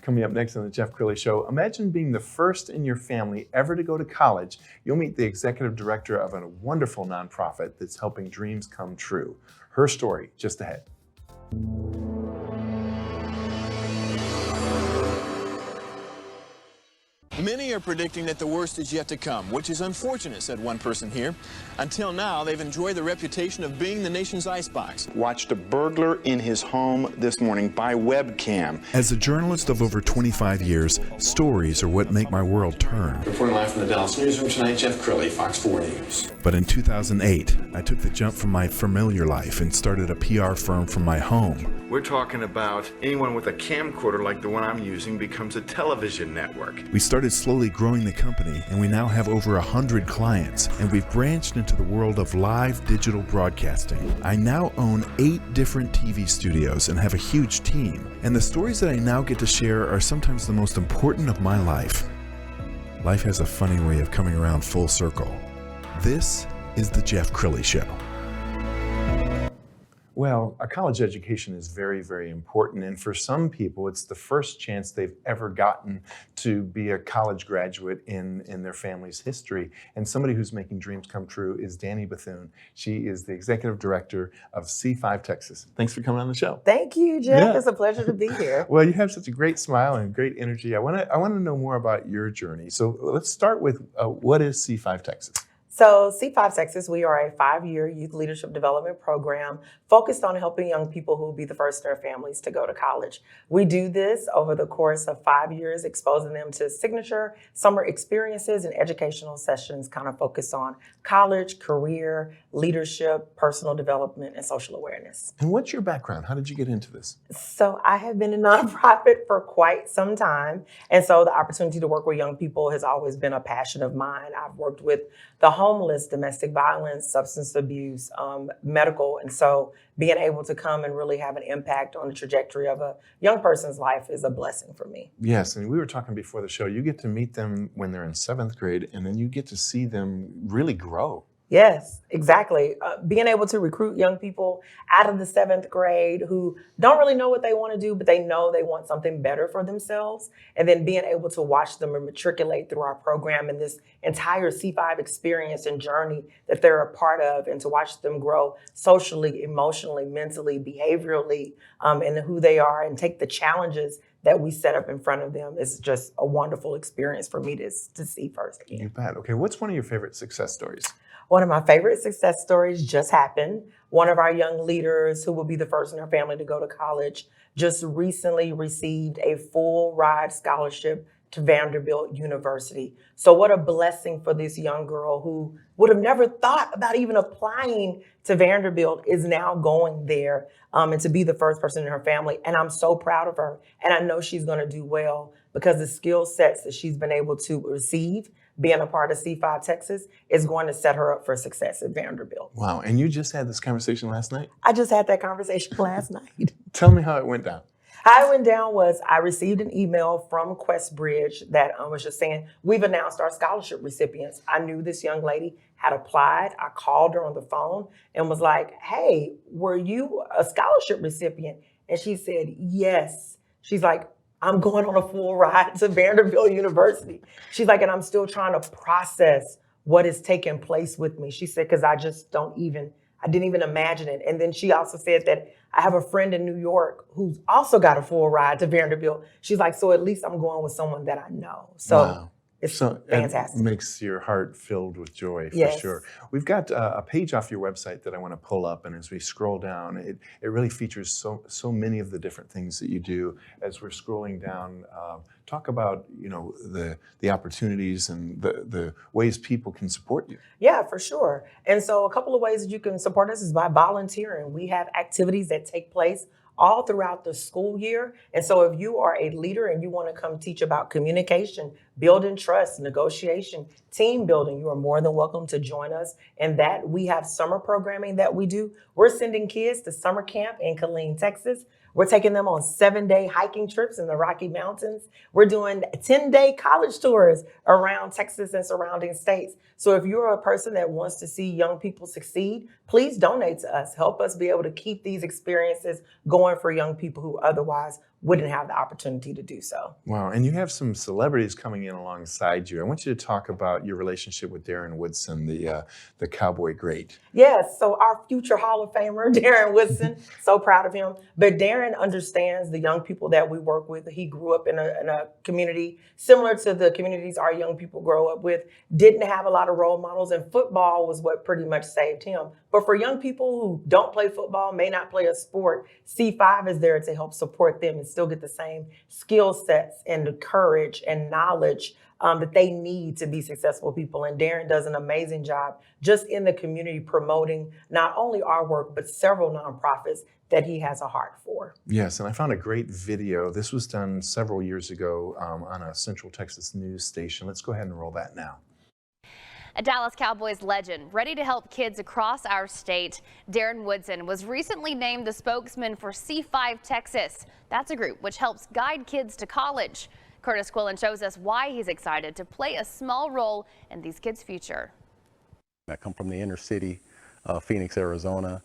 Coming up next on the Jeff Crilley Show, imagine being the first in your family ever to go to college. You'll meet the executive director of a wonderful nonprofit that's helping dreams come true. Her story just ahead. Many are predicting that the worst is yet to come, which is unfortunate, said one person here. Until now, they've enjoyed the reputation of being the nation's icebox. Watched a burglar in his home this morning by webcam. As a journalist of over 25 years, stories are what make my world turn. Reporting live from the Dallas newsroom tonight, Jeff Crilley, Fox 4 News. But in 2008, I took the jump from my familiar life and started a PR firm from my home. We're talking about anyone with a camcorder like the one I'm using becomes a television network. We started slowly growing the company, and we now have over 100 clients, and we've branched into the world of live digital broadcasting. I now own 8 different TV studios and have a huge team, and the stories that I now get to share are sometimes the most important of my life. Life has a funny way of coming around full circle. This is the Jeff Crilley Show. Well, a college education is very, very important. And for some people, it's the first chance they've ever gotten to be a college graduate in their family's history. And somebody who's making dreams come true is Dani Bethune. She is the executive director of C5 Texas. Thanks for coming on the show. Thank you, Jeff. Yeah. It's a pleasure to be here. Well, you have such a great smile and great energy. I want to know more about your journey. So let's start with what is C5 Texas? So C5 Texas, we are a 5-year youth leadership development program focused on helping young people who will be the first in their families to go to college. We do this over the course of 5 years, exposing them to signature summer experiences and educational sessions kind of focused on college, career, leadership, personal development, and social awareness. And what's your background? How did you get into this? So I have been a nonprofit for quite some time. And so the opportunity to work with young people has always been a passion of mine. I've worked with the homeless, domestic violence, substance abuse, medical. And so being able to come and really have an impact on the trajectory of a young person's life is a blessing for me. Yes, and we were talking before the show, you get to meet them when they're in 7th grade, and then you get to see them really grow. Yes, exactly. Being able to recruit young people out of the 7th grade who don't really know what they want to do, but they know they want something better for themselves. And then being able to watch them matriculate through our program and this entire C5 experience and journey that they're a part of, and to watch them grow socially, emotionally, mentally, behaviorally, and who they are, and take the challenges that we set up in front of them is just a wonderful experience for me to see firsthand. You bet. Okay, what's one of your favorite success stories? One of my favorite success stories just happened. One of our young leaders who will be the first in her family to go to college just recently received a full ride scholarship to Vanderbilt University. So what a blessing for this young girl who would have never thought about even applying to Vanderbilt is now going there, and to be the first person in her family. And I'm so proud of her. And I know she's going to do well because the skill sets that she's been able to receive being a part of C5 Texas is going to set her up for success at Vanderbilt. Wow, and you just had this conversation last night? I just had that conversation last night. Tell me how it went down. How it went down was I received an email from Questbridge that was just saying, we've announced our scholarship recipients. I knew this young lady had applied. I called her on the phone and was like, hey, were you a scholarship recipient? And she said, yes. She's like, I'm going on a full ride to Vanderbilt University. She's like, and I'm still trying to process what is taking place with me. She said, because I didn't even imagine it. And then she also said that I have a friend in New York who's also got a full ride to Vanderbilt. She's like, so at least I'm going with someone that I know. So wow. It's fantastic. It makes your heart filled with joy, for yes. sure. We've got a page off your website that I want to pull up, and as we scroll down, it really features so many of the different things that you do. As we're scrolling down, talk about the opportunities and the ways people can support you. Yeah, for sure. And so a couple of ways that you can support us is by volunteering. We have activities that take place all throughout the school year. And so if you are a leader and you want to come teach about communication, building trust, negotiation, team building, you are more than welcome to join us. And that we have summer programming that we do. We're sending kids to summer camp in Killeen, Texas. We're taking them on 7-day hiking trips in the Rocky Mountains. We're doing 10-day college tours around Texas and surrounding states. So if you're a person that wants to see young people succeed, please donate to us. Help us be able to keep these experiences going for young people who otherwise wouldn't have the opportunity to do so. Wow, and you have some celebrities coming in alongside you. I want you to talk about your relationship with Darren Woodson, the cowboy great. Yes, so our future Hall of Famer, Darren Woodson, so proud of him. But Darren understands the young people that we work with. He grew up in a community similar to the communities our young people grow up with, didn't have a lot of role models, and football was what pretty much saved him. But for young people who don't play football, may not play a sport, C5 is there to help support them and still get the same skill sets and the courage and knowledge that they need to be successful people. And Darren does an amazing job just in the community promoting not only our work, but several nonprofits that he has a heart for. Yes, and I found a great video. This was done several years ago on a Central Texas news station. Let's go ahead and roll that now. A Dallas Cowboys legend, ready to help kids across our state, Darren Woodson was recently named the spokesman for C5 Texas. That's a group which helps guide kids to college. Curtis Quillen shows us why he's excited to play a small role in these kids' future. I come from the inner city of Phoenix, Arizona.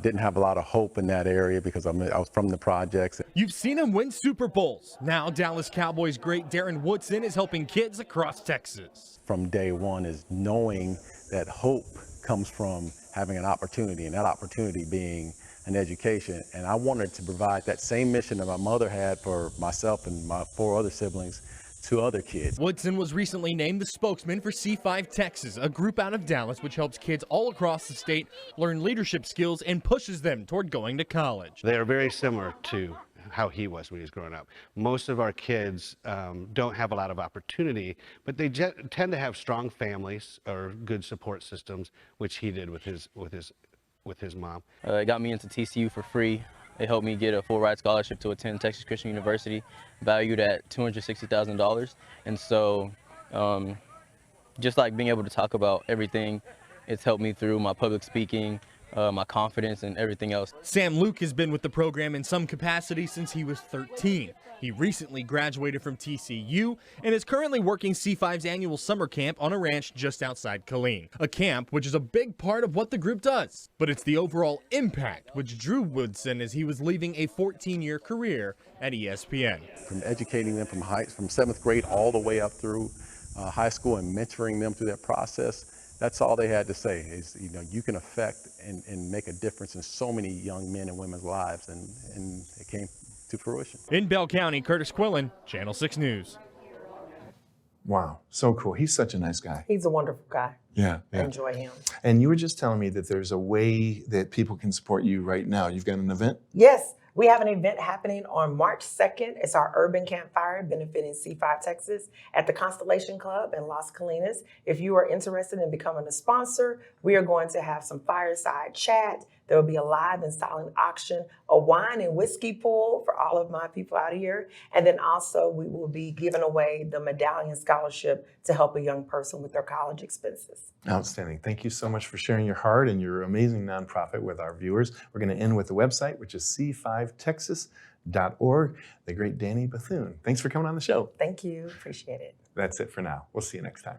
Didn't have a lot of hope in that area because I was from the projects. You've seen him win Super Bowls. Now Dallas Cowboys great Darren Woodson is helping kids across Texas. From day one is knowing that hope comes from having an opportunity, and that opportunity being an education. And I wanted to provide that same mission that my mother had for myself and my 4 other siblings to other kids. Woodson was recently named the spokesman for C5 Texas, a group out of Dallas which helps kids all across the state learn leadership skills and pushes them toward going to college. They are very similar to how he was when he was growing up. Most of our kids don't have a lot of opportunity, but they tend to have strong families or good support systems, which he did with his mom. It got me into TCU for free. It helped me get a full ride scholarship to attend Texas Christian University, valued at $260,000. And so just like being able to talk about everything, it's helped me through my public speaking, my confidence, and everything else. Sam Luke has been with the program in some capacity since he was 13. He recently graduated from TCU and is currently working C5's annual summer camp on a ranch just outside Killeen, a camp which is a big part of what the group does. But it's the overall impact which drew Woodson as he was leaving a 14-year career at ESPN. From educating them from 7th grade all the way up through high school and mentoring them through that process, that's all they had to say is, you can affect and make a difference in so many young men and women's lives, and it came to fruition. In Bell County, Curtis Quillen, Channel 6 News. Wow, so cool. He's such a nice guy. He's a wonderful guy. Yeah. Enjoy him. And you were just telling me that there's a way that people can support you right now. You've got an event? Yes. We have an event happening on March 2nd. It's our Urban Campfire benefiting C5 Texas at the Constellation Club in Las Colinas. If you are interested in becoming a sponsor, we are going to have some fireside chat. There will be a live and silent auction, a wine and whiskey pool for all of my people out here. And then also we will be giving away the medallion scholarship to help a young person with their college expenses. Outstanding. Thank you so much for sharing your heart and your amazing nonprofit with our viewers. We're going to end with the website, which is c5texas.org. The great Dani Bethune. Thanks for coming on the show. Thank you. Appreciate it. That's it for now. We'll see you next time.